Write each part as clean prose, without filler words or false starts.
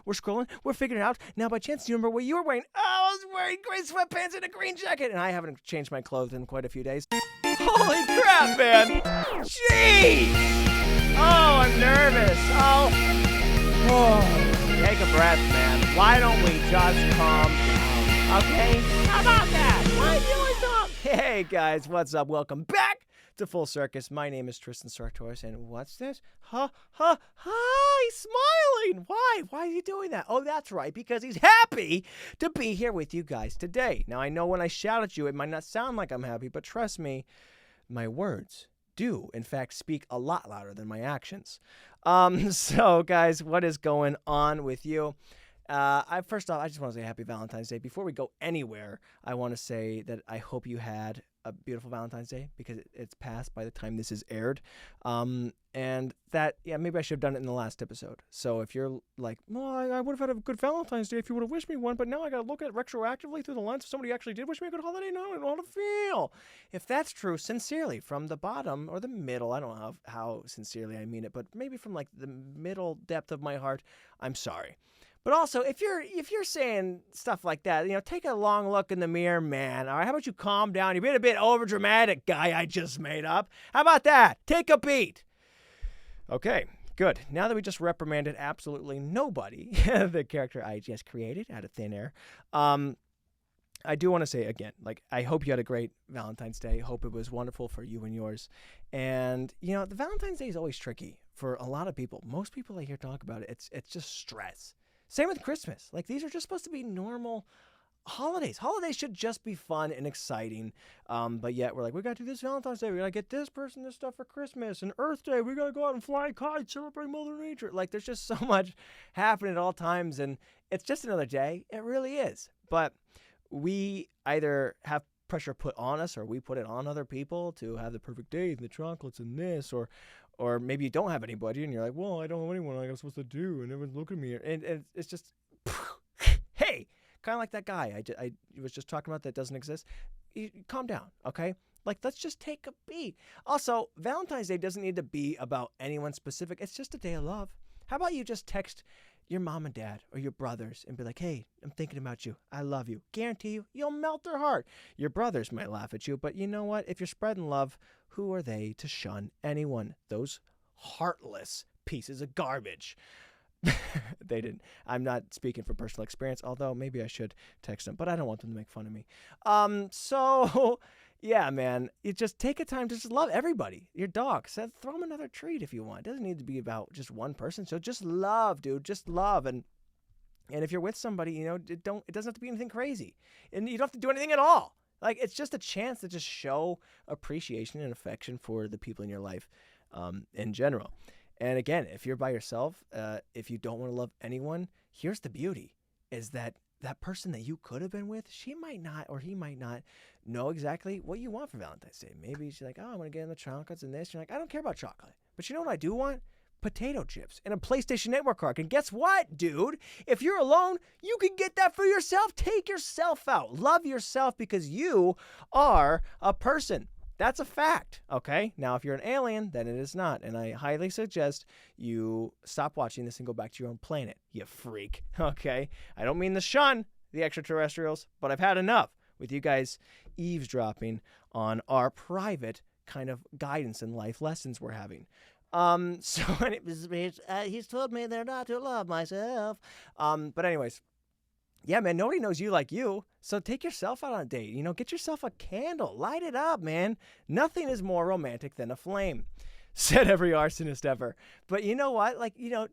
We're scrolling. We're figuring it out. Now, by chance, do you remember what you were wearing? Oh, I was wearing gray sweatpants and a green jacket, and I haven't changed my clothes in quite a few days. Holy crap, man! Jeez! Oh, I'm nervous. Oh, take a breath, man. Why don't we just calm down? Okay? How about that? Why do you like that? Hey, guys, what's up? Welcome back to Full Circus. My name is Tristan Sartoris, and what's this? He's smiling. Why? Why is he doing that? Oh, that's right, because he's happy to be here with you guys today. Now, I know when I shout at you, it might not sound like I'm happy, but trust me, my words do, in fact, speak a lot louder than my actions. So, guys, what is going on with you? First off, I just want to say Happy Valentine's Day. Before we go anywhere, I want to say that I hope you had a beautiful Valentine's Day because it's passed by the time this is aired. And that, maybe I should have done it in the last episode. So if you're like, well, I would have had a good Valentine's Day if you would have wished me one, but now I got to look at it retroactively through the lens of somebody who actually did wish me a good holiday. No, I don't know how to feel. If that's true, sincerely, from the bottom or the middle, I don't know how sincerely I mean it, but maybe from like the middle depth of my heart, I'm sorry. But also, if you're saying stuff like that, take a long look in the mirror, man. All right, how about you calm down? You're being a bit overdramatic, guy I just made up. How about that? Take a beat. Okay, good. Now that we just reprimanded absolutely nobody, the character I just created out of thin air, I do want to say again, I hope you had a great Valentine's Day. Hope it was wonderful for you and yours. And, the Valentine's Day is always tricky for a lot of people. Most people I hear talk about it, it's just stress. Same with Christmas. These are just supposed to be normal holidays. Holidays should just be fun and exciting. But yet we're like, we got to do this Valentine's Day. We got to get this person this stuff for Christmas. And Earth Day, we got to go out and fly kites, celebrate Mother Nature. There's just so much happening at all times. And it's just another day. It really is. But we either have pressure put on us or we put it on other people to have the perfect day and the chocolates and this, or maybe you don't have anybody and you're like, well, I don't have anyone I'm supposed to do, and everyone's looking at me, and it's just, hey, kind of like that guy I was just talking about that doesn't exist. Calm down, okay? Let's just take a beat. Also, Valentine's Day doesn't need to be about anyone specific. It's just a day of love. How about you just text your mom and dad or your brothers and be like, hey, I'm thinking about you. I love you. Guarantee you'll melt their heart. Your brothers might laugh at you, but you know what? If you're spreading love, who are they to shun anyone? Those heartless pieces of garbage. They didn't. I'm not speaking from personal experience, although maybe I should text them, but I don't want them to make fun of me. So yeah, man, you just take a time to just love everybody. Your dog, throw them another treat if you want. It doesn't need to be about just one person. So just love, dude. Just love. And if you're with somebody, it doesn't have to be anything crazy. And you don't have to do anything at all. It's just a chance to just show appreciation and affection for the people in your life in general. And again, if you're by yourself, if you don't want to love anyone, here's the beauty, is that person that you could have been with, she might not or he might not know exactly what you want for Valentine's Day. Maybe she's like, oh, I'm going to get in the chocolates and this. You're like, I don't care about chocolate. But you know what I do want? Potato chips and a PlayStation Network card. And guess what, dude? If you're alone, you can get that for yourself. Take yourself out. Love yourself because you are a person. That's a fact, okay? Now, if you're an alien, then it is not. And I highly suggest you stop watching this and go back to your own planet, you freak, okay? I don't mean to shun the extraterrestrials, but I've had enough with you guys eavesdropping on our private kind of guidance and life lessons we're having. He's told me they're not to love myself. But anyways, yeah, man, nobody knows you like you. So take yourself out on a date. Get yourself a candle. Light it up, man. Nothing is more romantic than a flame. Said every arsonist ever. But you know what?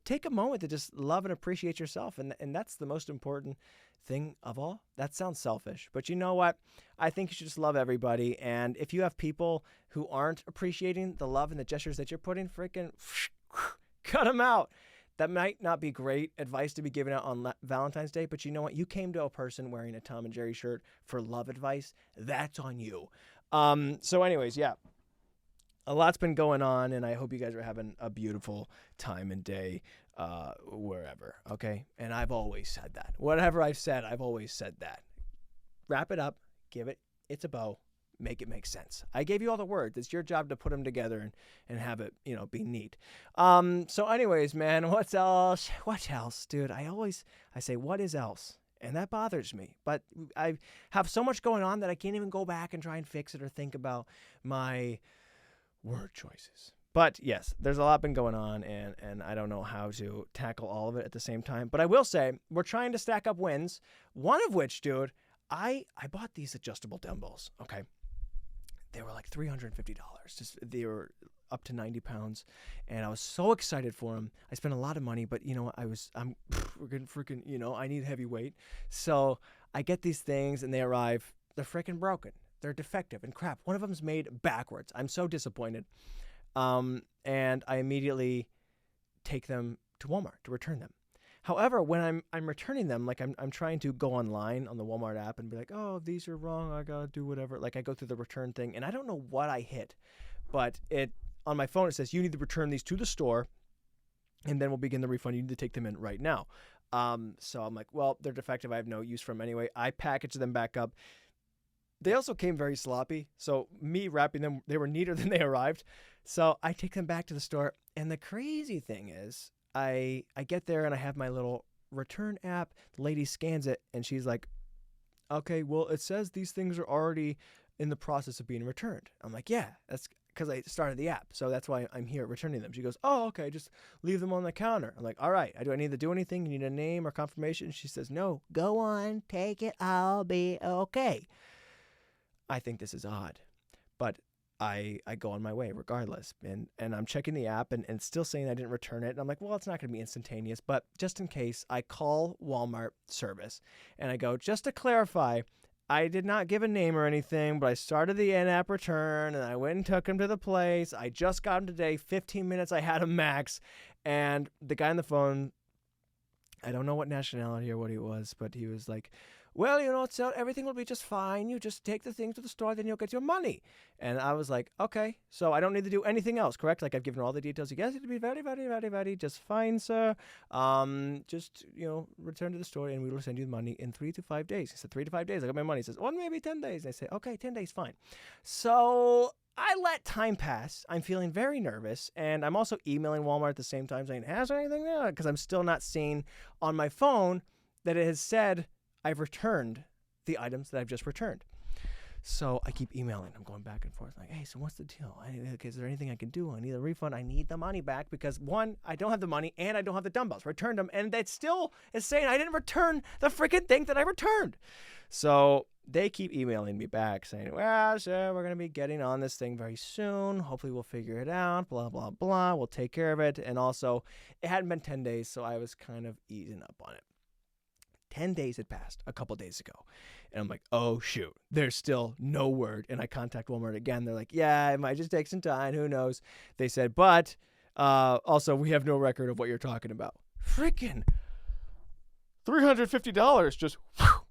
Take a moment to just love and appreciate yourself. And that's the most important thing of all. That sounds selfish. But you know what? I think you should just love everybody. And if you have people who aren't appreciating the love and the gestures that you're putting, freaking cut them out. That might not be great advice to be given out on Valentine's Day, but you know what? You came to a person wearing a Tom and Jerry shirt for love advice. That's on you. So anyways, yeah. A lot's been going on, and I hope you guys are having a beautiful time and day wherever, okay? And I've always said that. Whatever I've said, I've always said that. Wrap it up. Give it its a bow. make it make sense. I gave you all the words. It's your job to put them together and have it, be neat. So anyways, man, what else? What else, dude? I say, what is else? And that bothers me. But I have so much going on that I can't even go back and try and fix it or think about my word choices. But yes, there's a lot been going on, and I don't know how to tackle all of it at the same time. But I will say, we're trying to stack up wins. One of which, dude, I bought these adjustable dumbbells, okay? They were like $350. They were up to 90 pounds, and I was so excited for them. I spent a lot of money, but, I'm freaking, I need heavy weight. So I get these things, and they arrive. They're freaking broken. They're defective, and crap. One of them's made backwards. I'm so disappointed. And I immediately take them to Walmart to return them. However, when I'm returning them, like I'm trying to go online on the Walmart app and be like, oh, these are wrong, I gotta do whatever. Like I go through the return thing, and I don't know what I hit, but on my phone it says you need to return these to the store, and then we'll begin the refund. You need to take them in right now. So I'm like, well, they're defective. I have no use for them anyway. I package them back up. They also came very sloppy, so me wrapping them, they were neater than they arrived. So I take them back to the store, and the crazy thing is, I get there and I have my little return app. The lady scans it, and she's like, okay, well, it says these things are already in the process of being returned. I'm like, yeah, that's because I started the app, so that's why I'm here returning them. She goes, oh, okay, just leave them on the counter. I'm like, all right, do I need to do anything? You need a name or confirmation? She says, no, go on, take it, I'll be okay. I think this is odd, but I go on my way regardless, and I'm checking the app and still saying I didn't return it. And I'm like, well, it's not going to be instantaneous, but just in case, I call Walmart service and I go, just to clarify, I did not give a name or anything, but I started the in-app return and I went and took him to the place. I just got him today, 15 minutes, I had him max. And the guy on the phone, I don't know what nationality or what he was, but he was like, well, so everything will be just fine. You just take the thing to the store, then you'll get your money. And I was like, okay, so I don't need to do anything else, correct? Like I've given her all the details. You guys, it'll be very, very, very, very just fine, sir. Just, return to the store and we will send you the money in 3 to 5 days. He said 3 to 5 days. I got my money. He says, well, maybe 10 days. And I say, okay, 10 days, fine. So I let time pass. I'm feeling very nervous. And I'm also emailing Walmart at the same time saying, has there anything there? Because I'm still not seeing on my phone that it has said I've returned the items that I've just returned. So I keep emailing. I'm going back and forth like, hey, so what's the deal? Is there anything I can do? I need a refund. I need the money back because, one, I don't have the money and I don't have the dumbbells. Returned them, and that still is saying I didn't return the freaking thing that I returned. So they keep emailing me back saying, well, sir, we're going to be getting on this thing very soon. Hopefully we'll figure it out, blah, blah, blah. We'll take care of it. And also, it hadn't been 10 days, so I was kind of easing up on it. 10 days had passed a couple days ago. And I'm like, oh, shoot, there's still no word. And I contact Walmart again. They're like, yeah, it might just take some time. Who knows? They said, but also, we have no record of what you're talking about. Freaking $350 just, whew.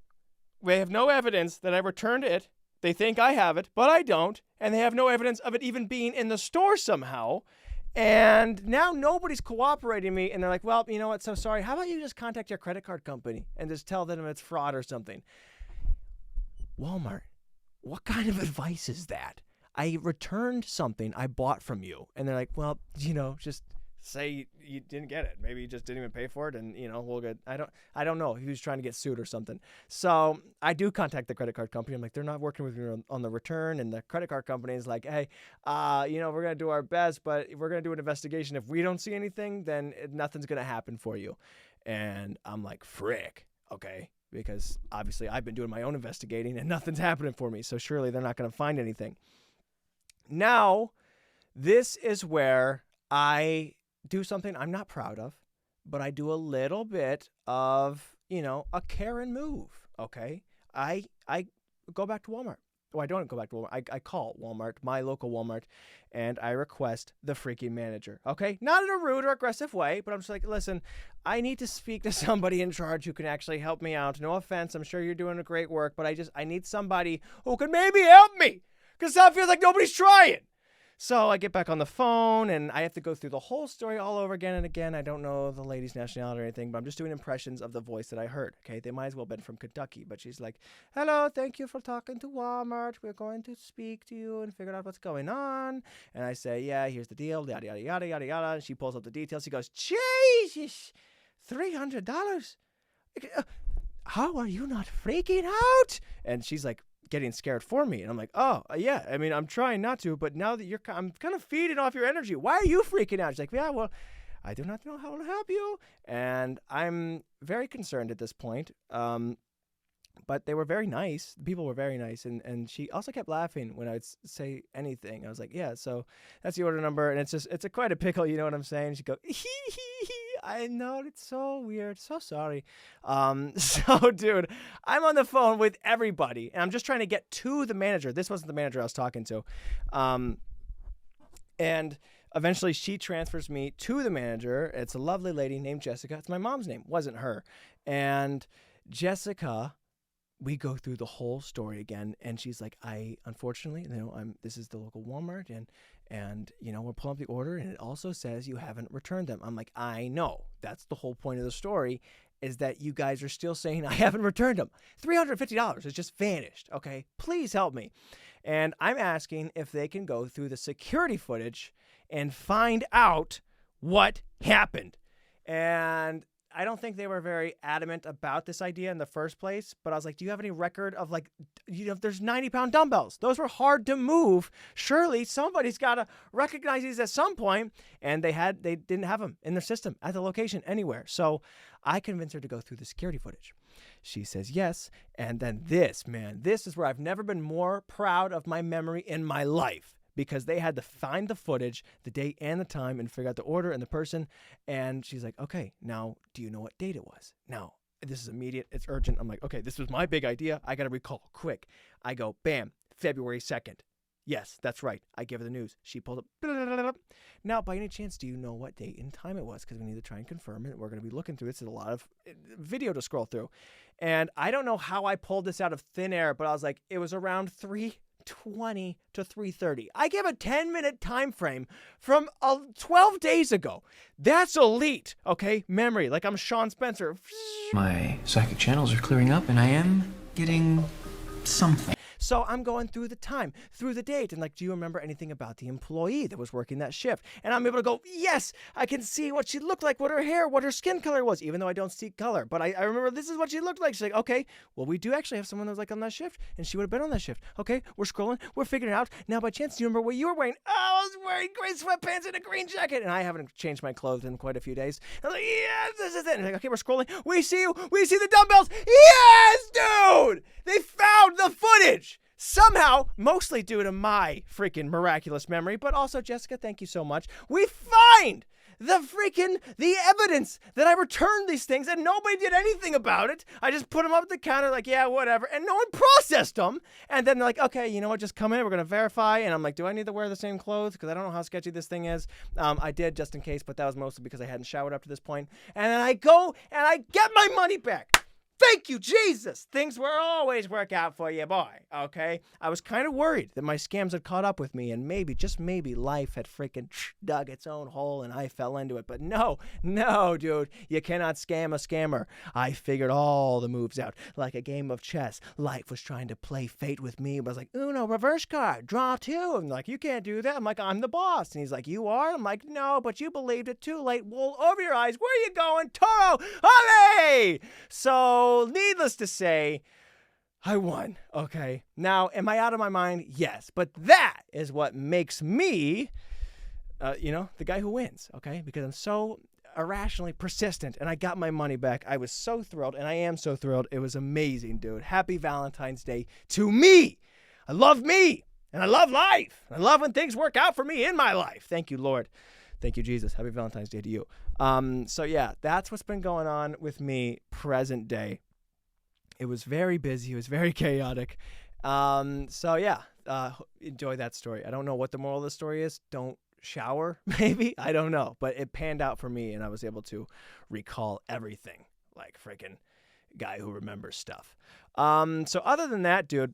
They have no evidence that I returned it. They think I have it, but I don't. And they have no evidence of it even being in the store somehow. And now nobody's cooperating me. And they're like, well, you know what? So sorry. How about you just contact your credit card company and just tell them it's fraud or something? Walmart, what kind of advice is that? I returned something I bought from you. And they're like, well, just say you didn't get it. Maybe you just didn't even pay for it. And, we'll get, I don't know if he was trying to get sued or something. So I do contact the credit card company. I'm like, they're not working with me on the return. And the credit card company is like, hey, we're going to do our best, but we're going to do an investigation. If we don't see anything, then nothing's going to happen for you. And I'm like, frick. Okay. Because obviously I've been doing my own investigating and nothing's happening for me. So surely they're not going to find anything. Now, this is where I do something I'm not proud of, but I do a little bit of, a Karen move, okay? I go back to Walmart. Well, I don't go back to Walmart. I call Walmart, my local Walmart, and I request the freaking manager, okay? Not in a rude or aggressive way, but I'm just like, listen, I need to speak to somebody in charge who can actually help me out. No offense, I'm sure you're doing a great work, but I need somebody who can maybe help me, because it feels like nobody's trying. So I get back on the phone, and I have to go through the whole story all over again and again. I don't know the lady's nationality or anything, but I'm just doing impressions of the voice that I heard. Okay, they might as well have been from Kentucky, but she's like, "Hello, thank you for talking to Walmart. We're going to speak to you and figure out what's going on." And I say, "Yeah, here's the deal, yada, yada, yada, yada, yada." And she pulls up the details. She goes, "Jesus, $300? How are you not freaking out?" And she's like getting scared for me. And I'm like, "Oh, yeah, I mean, I'm trying not to, but now that I'm kind of feeding off your energy. Why are you freaking out?" She's like, "Yeah, well, I do not know how to help you." And I'm very concerned at this point. But they were very nice. The people were very nice. And she also kept laughing when I would say anything. I was like, "Yeah, so that's the order number." And it's quite a pickle, you know what I'm saying? She'd go, "Hee hee hee. I know, it's so weird. So sorry." So, dude, I'm on the phone with everybody. And I'm just trying to get to the manager. This wasn't the manager I was talking to. And eventually she transfers me to the manager. It's a lovely lady named Jessica. It's my mom's name. Wasn't her. And Jessica... we go through the whole story again, and she's like, unfortunately, this is the local Walmart, and we're pulling up the order, and it also says you haven't returned them. I'm like, I know. That's the whole point of the story, is that you guys are still saying I haven't returned them. $350 has just vanished, okay? Please help me. And I'm asking if they can go through the security footage and find out what happened. And I don't think they were very adamant about this idea in the first place, but I was like, "Do you have any record of if there's 90-pound dumbbells? Those were hard to move. Surely somebody's got to recognize these at some point." And they didn't have them in their system at the location anywhere. So I convinced her to go through the security footage. She says yes. And then this is where I've never been more proud of my memory in my life. Because they had to find the footage, the date and the time, and figure out the order and the person. And she's like, "Okay, now do you know what date it was?" Now, this is immediate. It's urgent. I'm like, "Okay, this was my big idea. I got to recall quick." I go, bam, February 2nd. Yes, that's right. I give her the news. She pulled up. Now, by any chance, do you know what date and time it was? Because we need to try and confirm it. We're going to be looking through it. It's a lot of video to scroll through. And I don't know how I pulled this out of thin air, but I was like, it was around 3:20 to 3:30. I give a 10-minute time frame from 12 days ago. That's elite, okay? Memory, like I'm Sean Spencer. My psychic channels are clearing up, and I am getting something. So I'm going through the time, through the date, and like, "Do you remember anything about the employee that was working that shift?" And I'm able to go, "Yes, I can see what she looked like, what her hair, what her skin color was," even though I don't see color. But I remember this is what she looked like. She's like, "Okay, well, we do actually have someone that was like on that shift, and she would have been on that shift." Okay, we're scrolling, we're figuring it out. Now, by chance, do you remember what you were wearing? "Oh, I was wearing gray sweatpants and a green jacket," and I haven't changed my clothes in quite a few days. I'm like, "Yes, this is it." And like, "Okay, we're scrolling. We see you. We see the dumbbells." Yes, dude! They found the footage. Somehow, mostly due to my freaking miraculous memory, but also, Jessica, thank you so much. We find the evidence that I returned these things and nobody did anything about it. I just put them up at the counter like, "Yeah, whatever." And no one processed them. And then they're like, "Okay, you know what? Just come in. We're going to verify." And I'm like, "Do I need to wear the same clothes? Because I don't know how sketchy this thing is." I did just in case, but that was mostly because I hadn't showered up to this point. And then I go and I get my money back. Thank you, Jesus. Things will always work out for you, boy, okay? I was kind of worried that my scams had caught up with me and maybe, just maybe, life had freaking dug its own hole and I fell into it. But no, dude, you cannot scam a scammer. I figured all the moves out. Like a game of chess, life was trying to play fate with me. But I was like, "Uno, reverse card, draw 2. I'm like, "You can't do that." I'm like, "I'm the boss." And he's like, "You are?" I'm like, "No, but you believed it too late. Wool over your eyes. Where are you going? Toro, ole!" So, needless to say, I won, okay? Now, am I out of my mind? Yes, but that is what makes me, the guy who wins, okay? Because I'm so irrationally persistent, and I got my money back. I was so thrilled, and I am so thrilled. It was amazing, dude. Happy Valentine's Day to me. I love me, and I love life. I love when things work out for me in my life. Thank you, Lord. Thank you, Jesus. Happy Valentine's Day to you. So yeah, that's what's been going on with me present day. It was very busy. It was very chaotic. So yeah, enjoy that story. I don't know what the moral of the story is. Don't shower, maybe. I don't know. But it panned out for me, and I was able to recall everything like freaking guy who remembers stuff. So other than that, dude,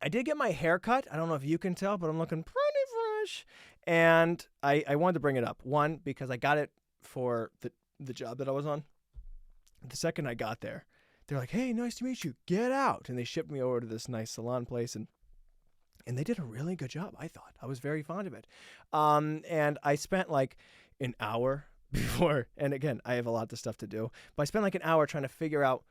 I did get my hair cut. I don't know if you can tell, but I'm looking pretty ish. And I wanted to bring it up. One, because I got it for the job that I was on. The second I got there, they're like, hey, nice to meet you. Get out. And they shipped me over to this nice salon place. And they did a really good job, I thought. I was very fond of it. And I spent like an hour before. And again, I have a lot of stuff to do. But I spent like an hour trying to figure out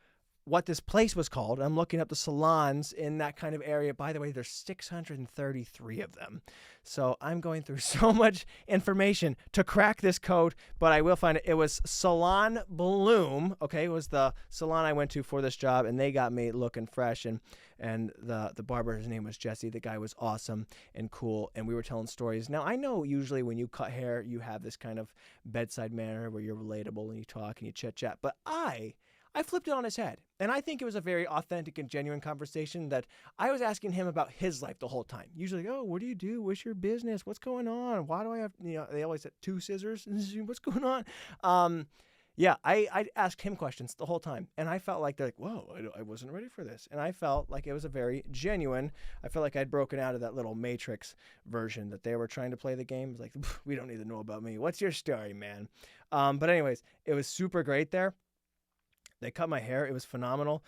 what this place was called. I'm looking up the salons in that kind of area. By the way, there's 633 of them. So I'm going through so much information to crack this code, but I will find it. It was Salon Bloom. Okay, it was the salon I went to for this job, and they got me looking fresh. And the barber, his name was Jesse. The guy was awesome and cool, and we were telling stories. Now, I know usually when you cut hair, you have this kind of bedside manner where you're relatable and you talk and you chit-chat, but I flipped it on his head, and I think it was a very authentic and genuine conversation that I was asking him about his life the whole time. Usually, oh, what do you do? What's your business? What's going on? Why do I have, they always said 2 scissors. What's going on? Yeah, I asked him questions the whole time, and I felt like they're like, whoa, I wasn't ready for this. And I felt like it was a very genuine, I felt like I'd broken out of that little Matrix version that they were trying to play the game. It was like, we don't need to know about me. What's your story, man? But anyways, it was super great there. They cut my hair. It was phenomenal.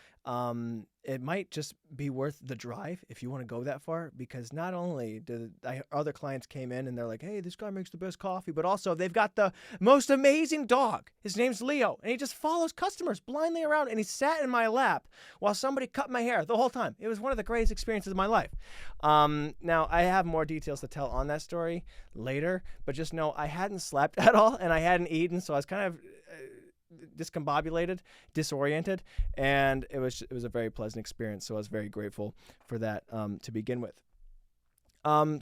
It might just be worth the drive if you want to go that far, because not only did other clients came in and they're like, hey, this guy makes the best coffee, but also they've got the most amazing dog. His name's Leo, and he just follows customers blindly around, and he sat in my lap while somebody cut my hair the whole time. It was one of the greatest experiences of my life. Now, I have more details to tell on that story later, but just know I hadn't slept at all, and I hadn't eaten, so I was kind of discombobulated, disoriented, and it was a very pleasant experience. So I was very grateful for that to begin with.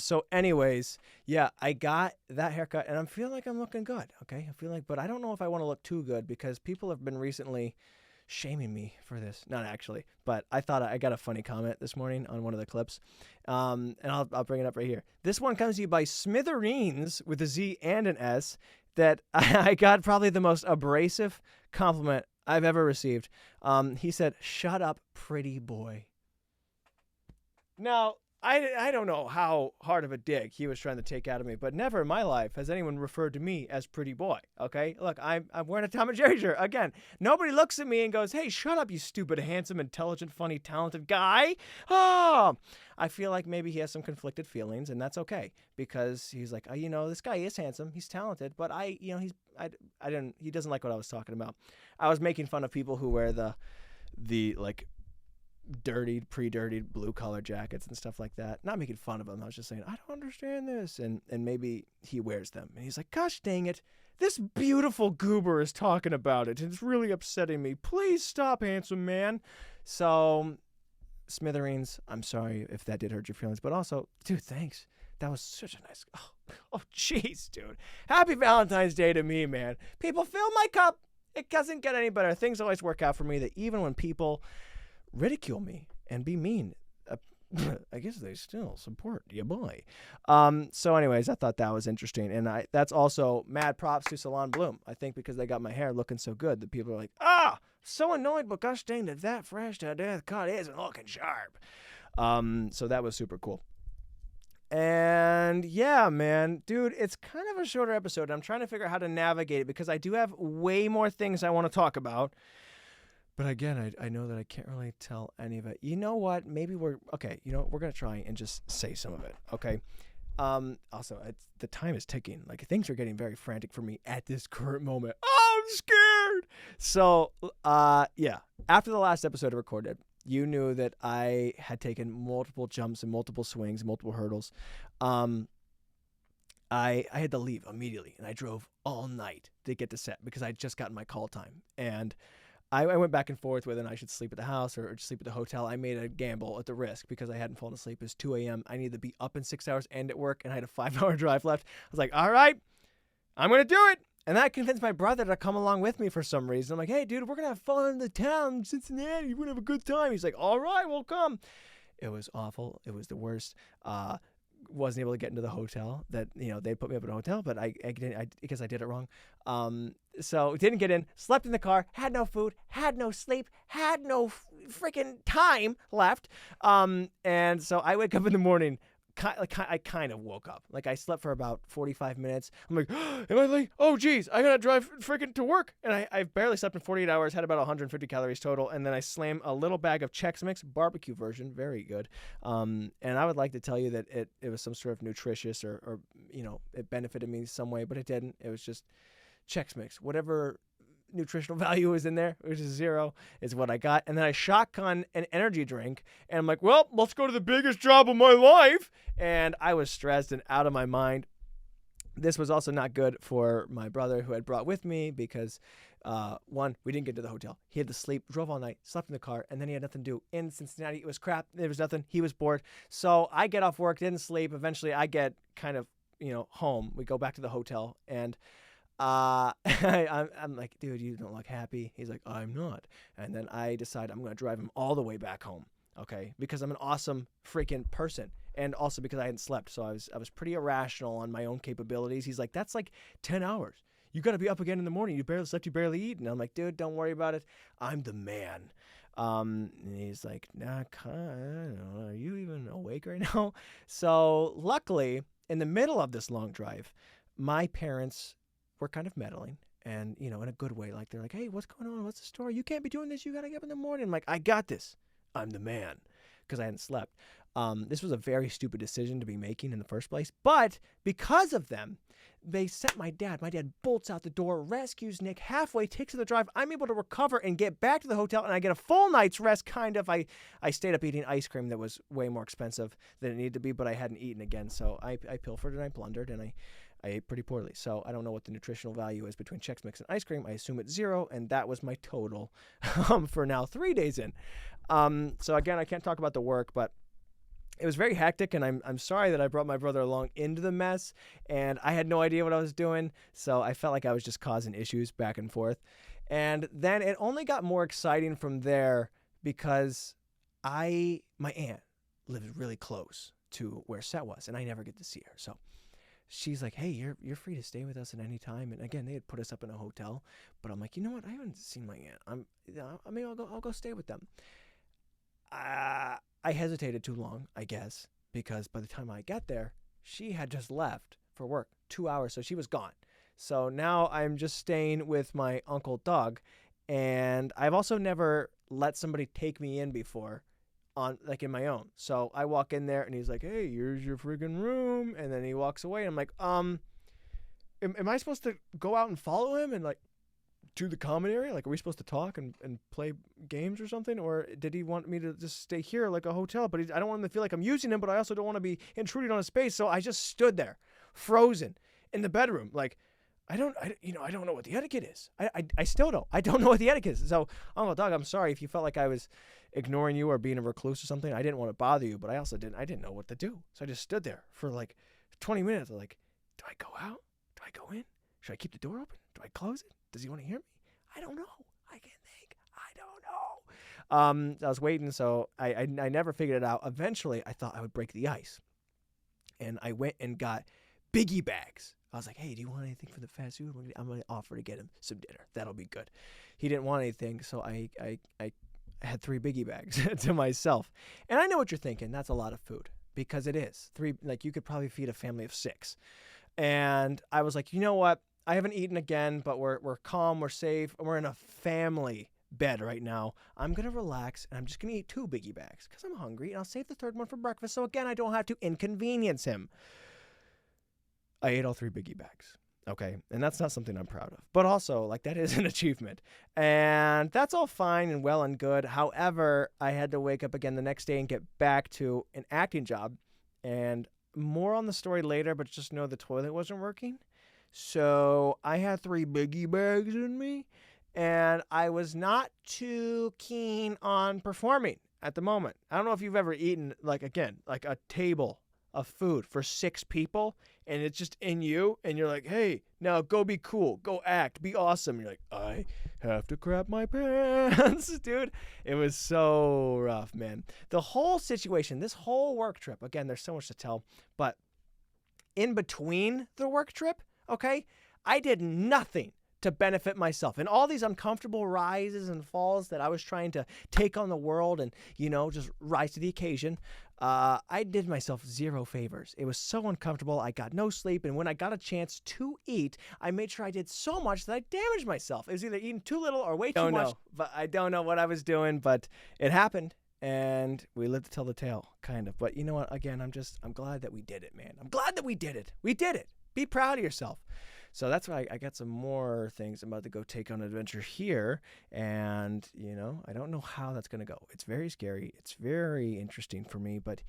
So anyways, yeah, I got that haircut, and I'm feeling like I'm looking good. Okay, I feel like, but I don't know if I want to look too good because people have been recently shaming me for this. Not actually, but I thought I got a funny comment this morning on one of the clips, and I'll bring it up right here. This one comes to you by Smithereens with a Z and an S. That I got probably the most abrasive compliment I've ever received. He said, "Shut up, pretty boy." Now, I don't know how hard of a dig he was trying to take out of me, but never in my life has anyone referred to me as pretty boy, okay? Look, I'm wearing a Tom and Jerry shirt. Again, nobody looks at me and goes, hey, shut up, you stupid, handsome, intelligent, funny, talented guy. Oh, I feel like maybe he has some conflicted feelings, and that's okay, because he's like, oh, this guy is handsome, he's talented, but he doesn't like what I was talking about. I was making fun of people who wear the like pre-dirtied blue collar jackets and stuff like that. Not making fun of him. I was just saying, I don't understand this. And maybe he wears them. And he's like, gosh dang it. This beautiful goober is talking about it. And it's really upsetting me. Please stop, handsome man. So, Smithereens, I'm sorry if that did hurt your feelings. But also, dude, thanks. That was such a nice... Oh, jeez, dude. Happy Valentine's Day to me, man. People fill my cup. It doesn't get any better. Things always work out for me that even when people ridicule me and be mean, I guess they still support your boy. So anyways, I thought that was interesting. And that's also mad props to Salon Bloom. I think because they got my hair looking so good that people are like, so annoyed, but gosh dang, that fresh to death cut isn't looking sharp. So that was super cool. And yeah, man, dude, it's kind of a shorter episode. I'm trying to figure out how to navigate it because I do have way more things I want to talk about. But again, I know that I can't really tell any of it. You know what? Maybe we're going to try and just say some of it. Okay. Also, the time is ticking. Like, things are getting very frantic for me at this current moment. Oh, I'm scared. So, yeah. After the last episode I recorded, you knew that I had taken multiple jumps and multiple swings, multiple hurdles. I had to leave immediately, and I drove all night to get to set because I had just gotten my call time. And I went back and forth whether or not I should sleep at the house or just sleep at the hotel. I made a gamble at the risk because I hadn't fallen asleep. It was 2 a.m. I needed to be up in 6 hours and at work, and I had a 5-hour drive left. I was like, all right, I'm going to do it. And that convinced my brother to come along with me for some reason. I'm like, hey, dude, we're going to have fun in the town, Cincinnati. We're going to have a good time. He's like, all right, we'll come. It was awful. It was the worst. Wasn't able to get into the hotel that, they put me up in a hotel, but I because I did it wrong. So didn't get in, slept in the car, had no food, had no sleep, had no freaking time left. And so I wake up in the morning I kind of woke up. Like, I slept for about 45 minutes. I'm like, am I late? Oh, geez, I gotta drive freaking to work. And I barely slept in 48 hours, had about 150 calories total. And then I slammed a little bag of Chex Mix, barbecue version, very good. And I would like to tell you that it was some sort of nutritious or it benefited me some way, but it didn't. It was just Chex Mix. Whatever nutritional value is in there, which is 0, is what I got. And then I shotgun an energy drink, and I'm like, well, let's go to the biggest job of my life. And I was stressed and out of my mind. This was also not good for my brother, who had brought with me, because one, we didn't get to the hotel. He had to sleep, drove all night, slept in the car, and then he had nothing to do. In Cincinnati, it was crap. There was nothing. He was bored. So I get off work, didn't sleep. Eventually, I get kind of, home. We go back to the hotel, and I'm like, dude, you don't look happy. He's like, I'm not. And then I decide I'm going to drive him all the way back home. Okay. Because I'm an awesome freaking person. And also because I hadn't slept. So I was pretty irrational on my own capabilities. He's like, that's like 10 hours. You got to be up again in the morning. You barely slept. You barely eat. And I'm like, dude, don't worry about it. I'm the man. And he's like, nah, I don't know. Are you even awake right now? So luckily, in the middle of this long drive, my parents were kind of meddling, and, in a good way. Like, they're like, hey, what's going on? What's the story? You can't be doing this. You got to get up in the morning. I'm like, I got this. I'm the man, because I hadn't slept. This was a very stupid decision to be making in the first place. But because of them, they sent my dad. My dad bolts out the door, rescues Nick halfway, takes to the drive. I'm able to recover and get back to the hotel, and I get a full night's rest, kind of. I stayed up eating ice cream that was way more expensive than it needed to be, but I hadn't eaten again. So I pilfered and I plundered, and I ate pretty poorly. So I don't know what the nutritional value is between Chex Mix and ice cream. I assume it's 0, and that was my total for now 3 days in. So again, I can't talk about the work, but it was very hectic, and I'm sorry that I brought my brother along into the mess, and I had no idea what I was doing, so I felt like I was just causing issues back and forth. And then it only got more exciting from there, because my aunt lives really close to where Seth was, and I never get to see her. So she's like, hey, you're free to stay with us at any time. And again, they had put us up in a hotel, but I'm like, you know what? I haven't seen my aunt. I'll go stay with them. I hesitated too long, I guess, because by the time I got there, she had just left for work, 2 hours, so she was gone. So now I'm just staying with my Uncle Doug, and I've also never let somebody take me in before, in my own. So I walk in there, and he's like, hey, here's your freaking room, and then he walks away, and I'm like, am I supposed to go out and follow him and, like, to the common area? Like, are we supposed to talk and play games or something? Or did he want me to just stay here like a hotel? But I don't want him to feel like I'm using him, but I also don't want to be intruding on his space. So I just stood there, frozen in the bedroom. Like, I don't know what the etiquette is. I still don't. I don't know what the etiquette is. So, Uncle Doug, I'm sorry if you felt like I was ignoring you or being a recluse or something. I didn't want to bother you, but I didn't know what to do. So I just stood there for like 20 minutes. I'm like, do I go out? Do I go in? Should I keep the door open? Do I close it? Does he want to hear me? I don't know. I can't think. I don't know. I was waiting, so I never figured it out. Eventually, I thought I would break the ice. And I went and got biggie bags. I was like, hey, do you want anything for the fast food? I'm going to offer to get him some dinner. That'll be good. He didn't want anything, so I had 3 biggie bags to myself. And I know what you're thinking. That's a lot of food, because it is. 3, like, you could probably feed a family of 6. And I was like, you know what? I haven't eaten again, but we're calm, we're safe, and we're in a family bed right now. I'm going to relax, and I'm just going to eat 2 biggie bags because I'm hungry, and I'll save the 3rd one for breakfast, so again, I don't have to inconvenience him. I ate all 3 biggie bags, okay? And that's not something I'm proud of. But also, like, that is an achievement. And that's all fine and well and good. However, I had to wake up again the next day and get back to an acting job. And more on the story later, but just know the toilet wasn't working. So I had 3 biggie bags in me, and I was not too keen on performing at the moment. I don't know if you've ever eaten, like a table of food for 6 people, and it's just in you, and you're like, hey, now go be cool, go act, be awesome. You're like, I have to crap my pants, dude. It was so rough, man. The whole situation, this whole work trip, again, there's so much to tell, but in between the work trip, okay, I did nothing to benefit myself. And all these uncomfortable rises and falls that I was trying to take on the world and, just rise to the occasion, I did myself zero favors. It was so uncomfortable. I got no sleep. And when I got a chance to eat, I made sure I did so much that I damaged myself. It was either eating too little or way too much. But I don't know what I was doing, but it happened. And we lived to tell the tale, kind of. But you know what? Again, I'm glad that we did it, man. I'm glad that we did it. We did it. Be proud of yourself. So that's why I got some more things. I'm about to go take on an adventure here. And, I don't know how that's going to go. It's very scary. It's very interesting for me. But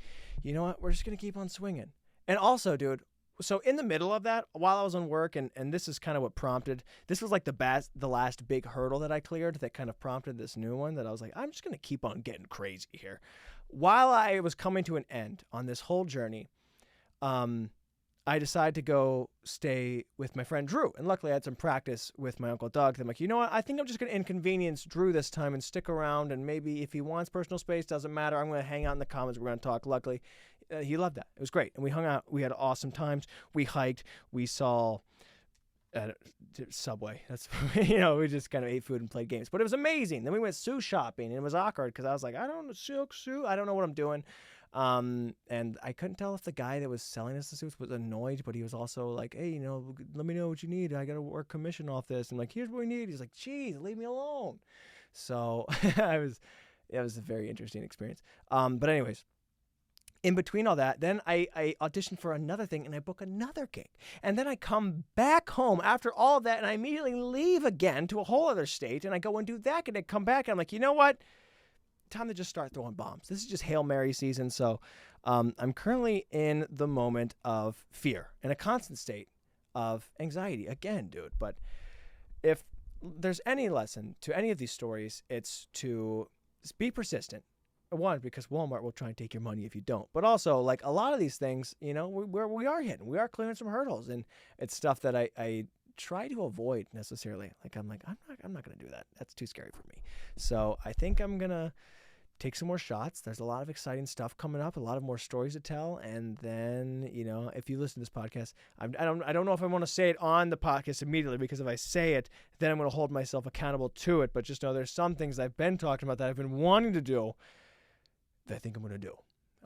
you know what? We're just going to keep on swinging. And also, dude, so in the middle of that, while I was on work, and this is kind of what prompted, this was like the last big hurdle that I cleared that kind of prompted this new one that I was like, I'm just going to keep on getting crazy here. While I was coming to an end on this whole journey, I decided to go stay with my friend Drew. And luckily I had some practice with my Uncle Doug. I'm like, you know what? I think I'm just going to inconvenience Drew this time and stick around. And maybe if he wants personal space, doesn't matter. I'm going to hang out in the comments. We're going to talk. Luckily, he loved that. It was great. And we hung out. We had awesome times. We hiked. We saw Subway. That's, we just kind of ate food and played games. But it was amazing. Then we went sushi shopping. And it was awkward because I was like, I don't know, silk suit. I don't know what I'm doing. And I couldn't tell if the guy that was selling us the suits was annoyed, but he was also like, hey, let me know what you need. I got to work commission off this. And like, here's what we need. He's like, geez, leave me alone. So it was a very interesting experience. But anyways, in between all that, then I auditioned for another thing and I book another gig. And then I come back home after all of that and I immediately leave again to a whole other state and I go and do that and I come back and I'm like, you know what? Time to just start throwing bombs. This is just Hail Mary season. So I'm currently in the moment of fear, in a constant state of anxiety. Again, dude. But if there's any lesson to any of these stories, it's to be persistent. One, because Walmart will try and take your money if you don't. But also, like a lot of these things, we are hitting. We are clearing some hurdles. And it's stuff that I try to avoid necessarily. I'm not going to do that. That's too scary for me. So I think I'm going to take some more shots. There's a lot of exciting stuff coming up, a lot of more stories to tell. And then, if you listen to this podcast, I don't know if I want to say it on the podcast immediately, because if I say it, then I'm going to hold myself accountable to it. But just know there's some things I've been talking about that I've been wanting to do that I think I'm going to do.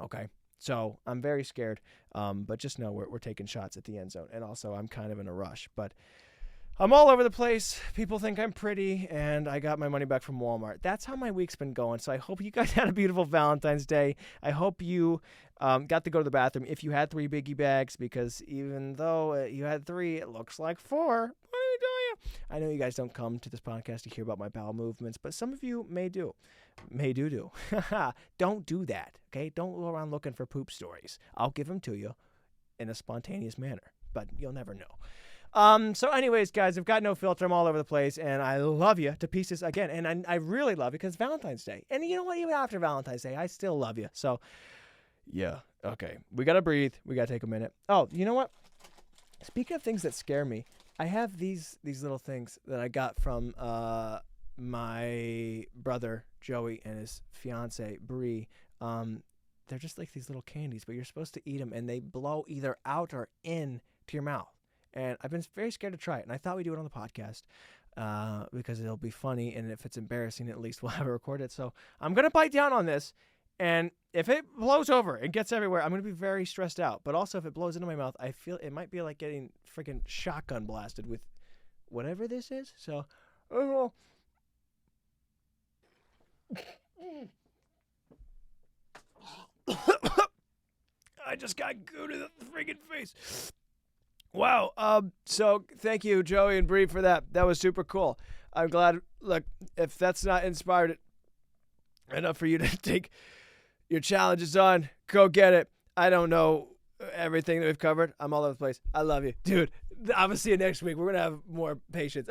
Okay. So I'm very scared. But just know we're taking shots at the end zone. And also I'm kind of in a rush, but I'm all over the place. People think I'm pretty, and I got my money back from Walmart. That's how my week's been going. So I hope you guys had a beautiful Valentine's Day. I hope you got to go to the bathroom if you had 3 biggie bags, because even though you had 3, it looks like 4. What did I tell you? I know you guys don't come to this podcast to hear about my bowel movements, but some of you may do. Don't do that, okay? Don't go around looking for poop stories. I'll give them to you in a spontaneous manner, but you'll never know. So anyways, guys, I've got no filter. I'm all over the place, and I love you to pieces again. And I really love you because it's Valentine's Day. And you know what? Even after Valentine's Day, I still love you. So, yeah. Okay. We got to breathe. We got to take a minute. Oh, you know what? Speaking of things that scare me, I have these little things that I got from my brother, Joey, and his fiance, Bree. They're just like these little candies, but you're supposed to eat them, and they blow either out or in to your mouth. And I've been very scared to try it. And I thought we'd do it on the podcast because it'll be funny. And if it's embarrassing, at least we'll have it recorded. So I'm going to bite down on this. And if it blows over and gets everywhere, I'm going to be very stressed out. But also if it blows into my mouth, I feel it might be like getting freaking shotgun blasted with whatever this is. So I just got goo to the friggin' face. Wow. So thank you, Joey and Bree, for that. That was super cool. I'm glad. Look, if that's not inspired enough for you to take your challenges on, go get it. I don't know everything that we've covered. I'm all over the place. I love you. Dude, I'm going to see you next week. We're going to have more patience.